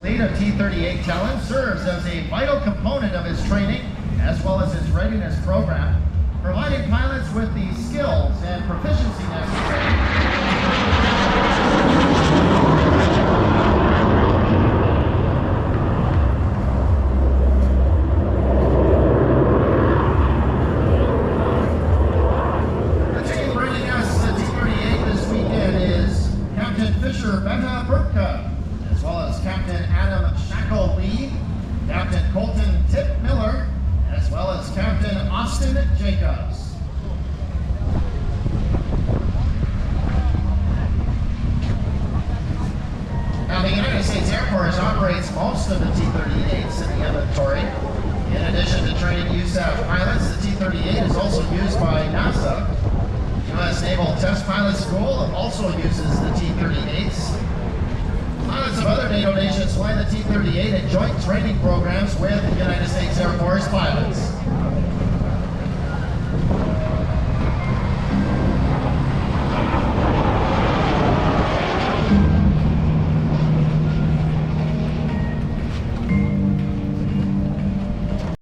Fleet of T-38 Talon serves as a vital component of his training as well as his readiness program, providing pilots with the skills and proficiency necessary. As well as Captain Adam Shackle Lee, Captain Colton Tip Miller, as well as Captain Austin Jacobs. Now, the United States Air Force operates most of the T-38s in the inventory. In addition to training USAF pilots, the T-38 is also used by NASA. U.S. Naval Test Pilot School also uses the T-38s. Pilots of other NATO nations fly the T-38 in joint training programs with United States Air Force pilots.